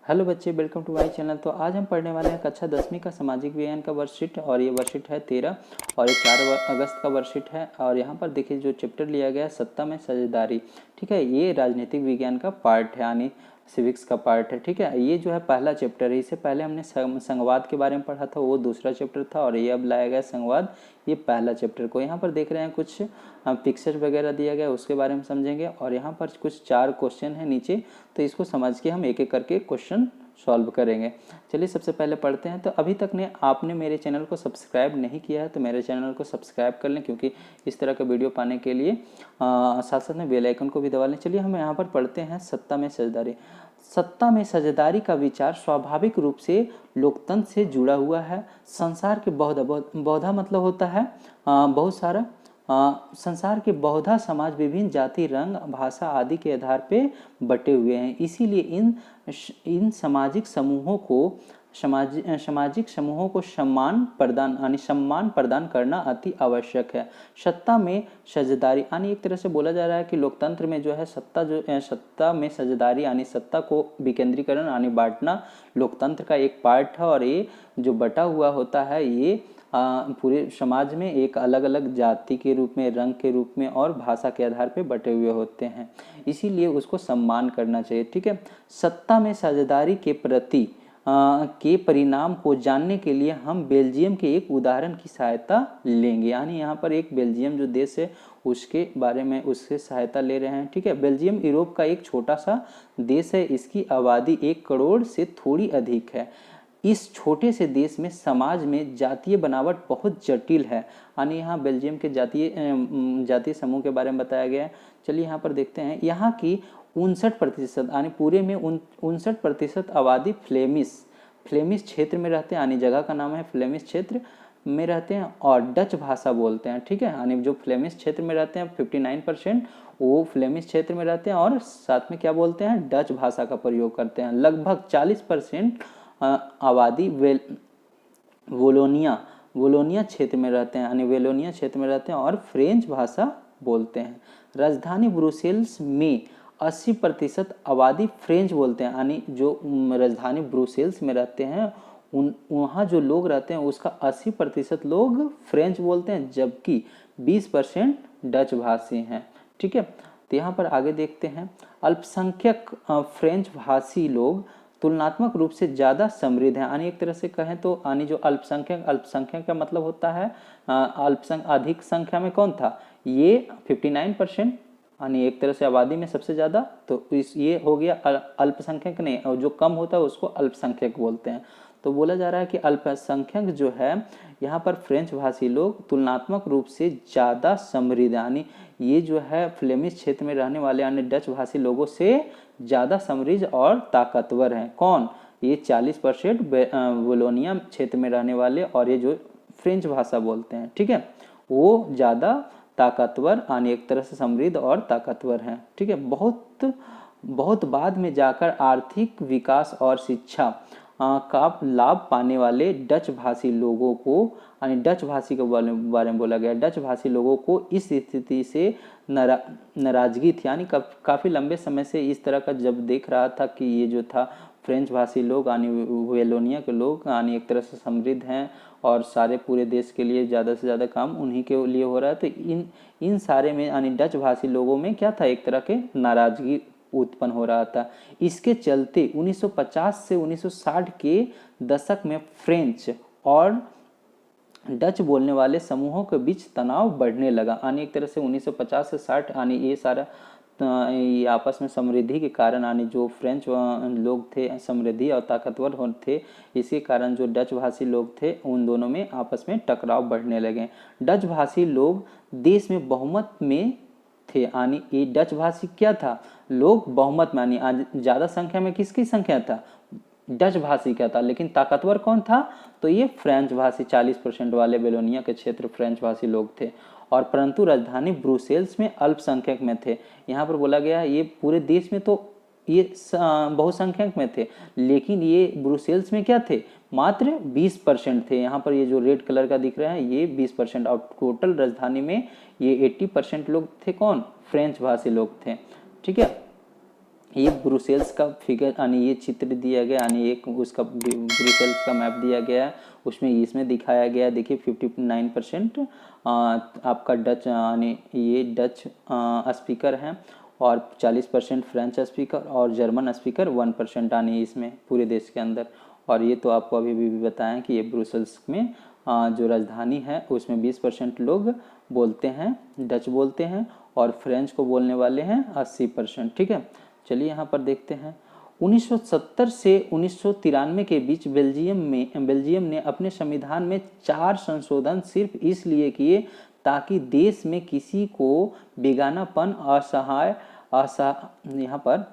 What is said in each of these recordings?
Hello बच्चे, welcome to my channel. तो आज हम पढ़ने वाले हैं कक्षा 10वीं का सामाजिक विज्ञान का वर्कशीट और ये वर्कशीट है 13 और ये 4 अगस्त का वर्कशीट है। और यहाँ पर देखिए जो चैप्टर लिया गया है सत्ता में साझेदारी। ठीक है, ये राजनीतिक विज्ञान का पार्ट है, यानी सिविक्स का पार्ट है। ठीक है, ये जो है पहला चैप्टर है। इससे पहले हमने संघवाद के बारे में पढ़ा था, वो दूसरा चैप्टर था और ये अब लाया गया संघवाद, ये पहला चैप्टर को। यहाँ पर देख रहे हैं कुछ पिक्चर वगैरह दिया गया, उसके बारे में समझेंगे। और यहाँ पर कुछ 4 क्वेश्चन है नीचे, तो इसको समझ के हम एक एक करके क्वेश्चन सॉल्व करेंगे। चलिए सबसे पहले पढ़ते हैं। तो अभी तक ने आपने मेरे चैनल को सब्सक्राइब नहीं किया है तो मेरे चैनल को सब्सक्राइब कर लें, क्योंकि इस तरह का वीडियो पाने के लिए साथ साथ में बेल आइकन को भी दबा लें। चलिए हम यहाँ पर पढ़ते हैं सत्ता में साझेदारी। सत्ता में साझेदारी का विचार स्वाभाविक रूप से लोकतंत्र से जुड़ा हुआ है। संसार के बहुधा मतलब होता है बहुत सारा। संसार के बहुधा समाज विभिन्न जाति, रंग, भाषा आदि के आधार पे बटे हुए हैं। इसीलिए इन सामाजिक समूहों को सम्मान प्रदान करना अति आवश्यक है। सत्ता में साझेदारी यानी एक तरह से बोला जा रहा है कि लोकतंत्र में जो है सत्ता में साझेदारी यानी सत्ता को विकेंद्रीकरण यानी बांटना लोकतंत्र का एक पार्ट है। और ये जो बटा हुआ होता है ये पूरे समाज में एक अलग अलग जाति के रूप में, रंग के रूप में और भाषा के आधार पे बटे हुए होते हैं, इसीलिए उसको सम्मान करना चाहिए। ठीक है, सत्ता में साझेदारी के परिणाम को जानने के लिए हम बेल्जियम के एक उदाहरण की सहायता लेंगे। यानी यहाँ पर एक बेल्जियम जो देश है उसके बारे में उससे सहायता ले रहे हैं। ठीक है, बेल्जियम यूरोप का एक छोटा सा देश है। इसकी आबादी 1 करोड़ से थोड़ी अधिक है। इस छोटे से देश में समाज में जातीय बनावट बहुत जटिल है। यानी यहाँ बेल्जियम के जातीय समूह के बारे में बताया गया है। चलिए यहाँ पर देखते हैं। यहाँ की 59% यानी पूरे में 59% आबादी फ्लेमिश क्षेत्र में रहते हैं, यानी जगह का नाम है फ्लेमिश क्षेत्र में रहते हैं और डच भाषा बोलते हैं। ठीक है, यानी जो फ्लेमिश क्षेत्र में रहते हैं 59% वो फ्लेमिश क्षेत्र में रहते हैं और साथ में क्या बोलते हैं, डच भाषा का प्रयोग करते हैं। लगभग 40% आबादी वोलोनिया क्षेत्र में रहते हैं, यानी वेलोनिया क्षेत्र में रहते हैं और फ्रेंच भाषा बोलते हैं। राजधानी ब्रुसेल्स में 80% आबादी फ्रेंच बोलते हैं, यानी जो राजधानी ब्रुसेल्स में रहते हैं वहाँ जो लोग रहते हैं उसका 80% लोग फ्रेंच बोलते हैं, जबकि 20% डच भाषी हैं। ठीक है, तो यहाँ पर आगे देखते हैं। अल्पसंख्यक फ्रेंच भाषी लोग तुलनात्मक रूप से ज़्यादा समृद्ध हैं। यानी एक तरह से कहें तो यानी जो अल्पसंख्यक का मतलब होता है अधिक संख्या में कौन था, ये 59%, यानी एक तरह से आबादी में सबसे ज़्यादा, तो ये हो गया अल्पसंख्यक नहीं, और जो कम होता है उसको अल्पसंख्यक बोलते हैं। तो बोला जा रहा है कि अल्पसंख्यक जो है यहाँ पर फ्रेंच भाषी लोग तुलनात्मक रूप से ज़्यादा समृद्ध, यानी ये जो है फ्लेमिश क्षेत्र में रहने वाले यानी डच भाषी लोगों से ज़्यादा समृद्ध और ताकतवर हैं। कौन, ये 40% वोलोनिया क्षेत्र में रहने वाले और ये जो फ्रेंच भाषा बोलते हैं, ठीक है, वो ज़्यादा ताकतवर यानी एक तरह से समृद्ध और ताकतवर हैं। ठीक है, बहुत बाद में जाकर आर्थिक विकास और शिक्षा का लाभ पाने वाले डच भाषी लोगों को, यानी डच भाषी के बारे में बोला गया, डच भाषी लोगों को इस स्थिति से नाराजगी थी। यानी काफ़ी लंबे समय से इस तरह का जब देख रहा था कि ये जो था फ्रेंच भाषी लोग यानी वेलोनिया के लोग यानी एक तरह से समृद्ध हैं और सारे पूरे देश के लिए ज़्यादा से ज़्यादा काम उन्हीं के लिए हो रहा है, तो इन सारे में यानी डच भाषी लोगों में क्या था, एक तरह के नाराजगी उत्पन्न हो रहा था। इसके चलते 1950 से 1960 के दशक में फ्रेंच और डच बोलने वाले समूहों के बीच तनाव बढ़ने लगा। यानी एक तरह से 1950 से 60 यानी ये सारा ये आपस में समृद्धि के कारण यानी जो फ्रेंच लोग थे समृद्धि और ताकतवर थे, इसी कारण जो डच भाषी लोग थे उन दोनों में आपस में टकराव बढ़ने लगे। डच भाषी लोग देश में बहुमत में थे, यानी ये डच भाषी क्या था, लोग बहुमत में यानी ज़्यादा संख्या में किसकी संख्या था, डच भाषी क्या था, लेकिन ताकतवर कौन था, तो ये फ्रेंच भाषी 40% वाले बेलोनिया के क्षेत्र फ्रेंच भाषी लोग थे। और परंतु राजधानी ब्रुसेल्स में अल्पसंख्यक में थे। यहाँ पर बोला गया ये पूरे देश में तो ये बहुसंख्यक में थे, लेकिन ये ब्रुसेल्स में क्या थे, मात्र 20% थे। यहाँ पर ये जो रेड कलर का दिख रहा है ये 20% और टोटल राजधानी में ये 80% लोग थे, कौन, फ्रेंच भाषी लोग थे। ठीक है, ये ब्रुसेल्स का फिगर यानी ये चित्र दिया गया, यानी एक उसका ब्रुसेल्स का मैप दिया गया है, उसमें इसमें दिखाया गया है। देखिए 59% आपका डच यानी ये डच स्पीकर हैं और 40% फ्रेंच स्पीकर और जर्मन स्पीकर 1% यानी इसमें पूरे देश के अंदर। और ये तो आपको अभी भी बताएं कि ये ब्रुसेल्स में जो राजधानी है उसमें 20% लोग बोलते हैं, डच बोलते हैं, और फ्रेंच को बोलने वाले हैं 80%। ठीक है, चलिए यहाँ पर देखते हैं। 1970 से 1993 के बीच बेल्जियम ने अपने संविधान में 4 संशोधन सिर्फ इसलिए किए ताकि देश में किसी को बेगानापन यहाँ पर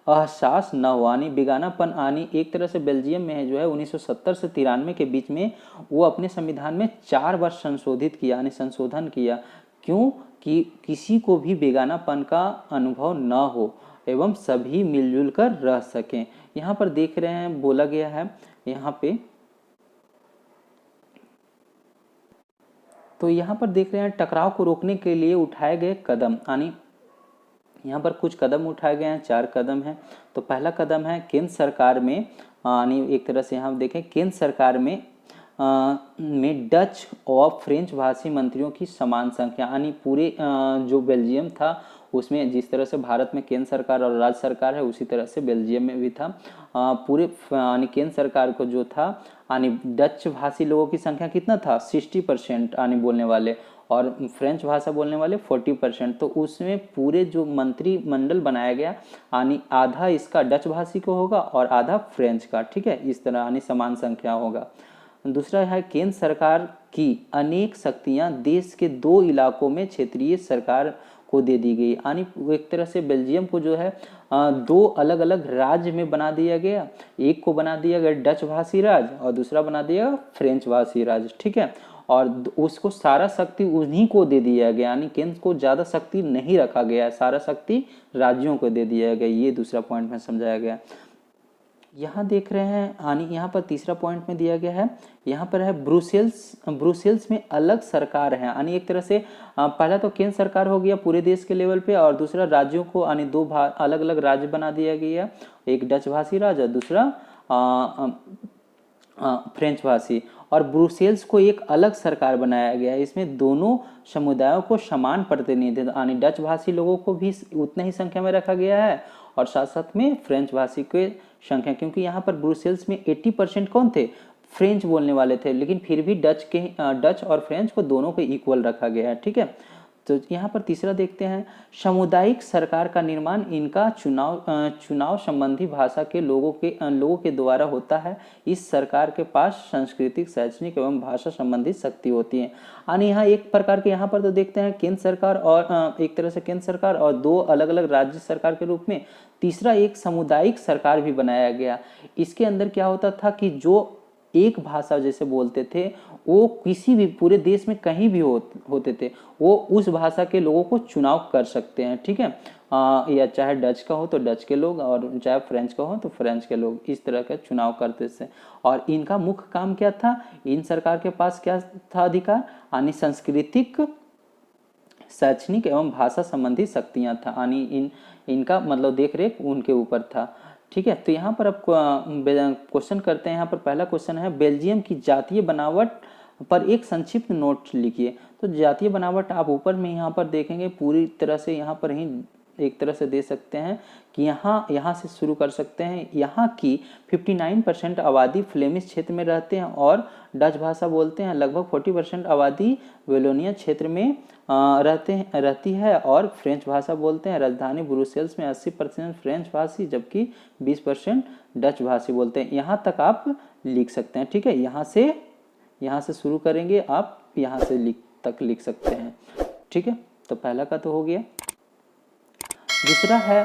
एहसास न हो, यानी बेगानापन आनी एक तरह से बेल्जियम में जो है 1970 से 93 के बीच में वो अपने संविधान में 4 बार संशोधित किया, यानी संशोधन किया। क्यों? कि किसी को भी बेगानापन का अनुभव न हो एवं सभी मिलजुल कर रह सकें। यहाँ पर देख रहे हैं बोला गया है यहाँ पे, तो यहाँ पर देख रहे हैं टकराव को रोकने के लिए उठाए गए कदम, यानी यहाँ पर कुछ कदम उठाए गए हैं, 4 कदम हैं। तो पहला कदम है केंद्र सरकार में, यानी एक तरह से यहाँ देखें केंद्र सरकार में डच और फ्रेंच भाषी मंत्रियों की समान संख्या, यानी पूरे जो बेल्जियम था उसमें जिस तरह से भारत में केंद्र सरकार और राज्य सरकार है उसी तरह से बेल्जियम में भी था। पूरे यानी केंद्र सरकार को जो था यानी डच भाषी लोगों की संख्या कितना था 60% यानी बोलने वाले, और फ्रेंच भाषा बोलने वाले 40%। तो उसमें पूरे जो मंत्रिमंडल बनाया गया यानी आधा इसका डच भाषी को होगा और आधा फ्रेंच का। ठीक है, इस तरह यानी समान संख्या होगा। दूसरा है केंद्र सरकार की अनेक शक्तियां देश के 2 इलाकों में क्षेत्रीय सरकार को दे दी गई, यानी एक तरह से बेल्जियम को जो है 2 अलग अलग राज्य में बना दिया गया। एक को बना दिया गया डच भाषी राज्य और दूसरा बना दिया फ्रेंच भाषी राज्य। ठीक है, और उसको सारा शक्ति उन्हीं को दे दिया गया, यानी केंद्र को ज़्यादा शक्ति नहीं रखा गया, सारा शक्ति राज्यों को दे दिया गया। ये दूसरा पॉइंट में समझाया गया। यहाँ देख रहे हैं यानी यहाँ पर तीसरा पॉइंट में दिया गया है, यहाँ पर है ब्रुसेल्स में अलग सरकार है, यानी एक तरह से पहला तो केंद्र सरकार हो गया पूरे देश के लेवल पे, और दूसरा राज्यों को यानी 2 अलग अलग राज्य बना दिया गया, एक डच भाषी राज्य और दूसरा फ्रेंच भाषी। और ब्रुसेल्स को एक अलग सरकार बनाया गया है, इसमें दोनों समुदायों को समान प्रतिनिधित्व यानी डच भाषी लोगों को भी उतना ही संख्या में रखा गया है और साथ साथ में फ्रेंच भाषी के संख्या, क्योंकि यहाँ पर ब्रुसेल्स में 80% कौन थे फ्रेंच बोलने वाले थे, लेकिन फिर भी डच और फ्रेंच को दोनों को इक्वल रखा गया है। ठीक है, तो यहाँ पर तीसरा देखते हैं सामुदायिक सरकार का निर्माण इनका चुनाव संबंधी भाषा के लोगों के द्वारा होता है। इस सरकार के पास सांस्कृतिक, शैक्षणिक एवं भाषा संबंधी शक्ति होती है। यानी यहाँ एक प्रकार के यहाँ पर तो देखते हैं केंद्र सरकार और एक तरह से केंद्र सरकार और 2 अलग अलग राज्य सरकार के रूप में, तीसरा एक सामुदायिक सरकार भी बनाया गया। इसके अंदर क्या होता था कि जो एक भाषा जैसे बोलते थे वो किसी भी पूरे देश में कहीं भी होते थे, वो उस भाषा के लोगों को चुनाव कर सकते हैं। ठीक है, या चाहे डच का हो तो डच के लोग और चाहे फ्रेंच का हो तो फ्रेंच के लोग, इस तरह का चुनाव करते थे। और इनका मुख्य काम क्या था, इन सरकार के पास क्या था अधिकार, यानी सांस्कृतिक, शैक्षणिक एवं भाषा संबंधी शक्तियां था, यानी इनका मतलब देख रेख उनके ऊपर था। ठीक है, तो यहाँ पर अब क्वेश्चन करते हैं। यहाँ पर पहला क्वेश्चन है बेल्जियम की जातीय बनावट पर एक संक्षिप्त नोट लिखिए। तो जातीय बनावट आप ऊपर में यहाँ पर देखेंगे पूरी तरह से यहाँ पर ही एक तरह से दे सकते हैं कि यहाँ से शुरू कर सकते हैं। यहाँ की 59% आबादी फ्लेमिश क्षेत्र में रहते हैं और डच भाषा बोलते हैं। लगभग 40% आबादी वेलोनिया क्षेत्र में रहती है और फ्रेंच भाषा बोलते हैं। राजधानी ब्रुसेल्स में 80% फ्रेंच भाषी जबकि 20% डच भाषी बोलते हैं। यहाँ तक आप लिख सकते हैं। ठीक है, यहाँ से शुरू करेंगे, आप यहाँ से तक लिख सकते हैं। ठीक है, तो पहला का तो हो गया। दूसरा है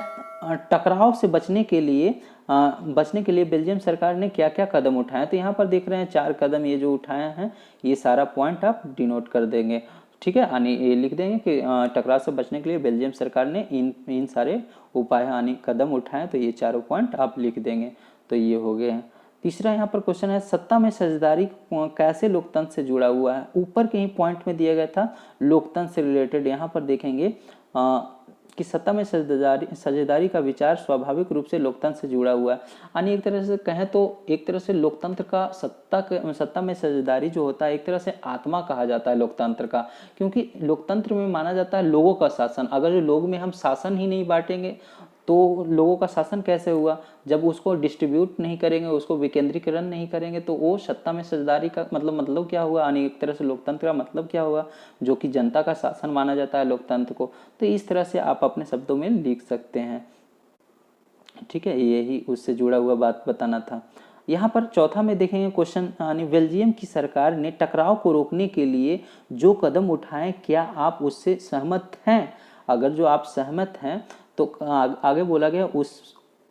टकराव से बचने के लिए बेल्जियम सरकार ने क्या क्या कदम उठाए। तो यहाँ पर देख रहे हैं 4 कदम ये जो उठाए हैं, ये सारा पॉइंट आप डिनोट कर देंगे। ठीक है, यानी ये लिख देंगे कि टकराव से बचने के लिए बेल्जियम सरकार ने इन सारे उपाय यानी कदम उठाए, तो ये 4 पॉइंट आप लिख देंगे। तो ये हो गए हैं। तीसरा यहाँ पर क्वेश्चन है सत्ता में साझेदारी कैसे लोकतंत्र से जुड़ा हुआ है। ऊपर के ही पॉइंट में दिया गया था लोकतंत्र से रिलेटेड। यहाँ पर देखेंगे कि सत्ता में साझेदारी का विचार स्वाभाविक रूप से लोकतंत्र से जुड़ा हुआ है। यानी एक तरह से कहें तो एक तरह से लोकतंत्र का सत्ता में साझेदारी जो होता है एक तरह से आत्मा कहा जाता है लोकतंत्र का, क्योंकि लोकतंत्र में माना जाता है लोगों का शासन। अगर जो लोग में हम शासन ही नहीं बांटेंगे तो लोगों का शासन कैसे हुआ? जब उसको डिस्ट्रीब्यूट नहीं करेंगे, उसको विकेंद्रीकरण नहीं करेंगे, तो वो सत्ता में साझेदारी का मतलब क्या हुआ? यानी एक तरह से लोकतंत्र का मतलब क्या हुआ? जो कि जनता का शासन माना जाता है लोकतंत्र को। तो इस तरह से आप अपने शब्दों में लिख सकते हैं। ठीक है, यही उससे जुड़ा हुआ बात बताना था। यहाँ पर चौथा में देखेंगे क्वेश्चन, यानी बेल्जियम की सरकार ने टकराव को रोकने के लिए जो कदम उठाए, क्या आप उससे सहमत हैं? अगर जो आप सहमत हैं तो आगे बोला गया उस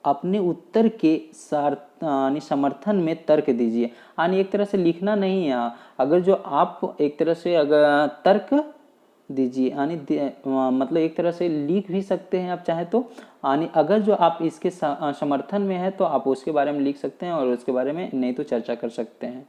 अपने उत्तर के यानी समर्थन में तर्क दीजिए। यानी एक तरह से लिखना नहीं है, अगर जो आप एक तरह से अगर तर्क दीजिए, यानी मतलब एक तरह से लिख भी सकते हैं आप चाहे तो। यानी अगर जो आप इसके समर्थन में है तो आप उसके बारे में लिख सकते हैं और उसके बारे में नहीं तो चर्चा कर सकते हैं।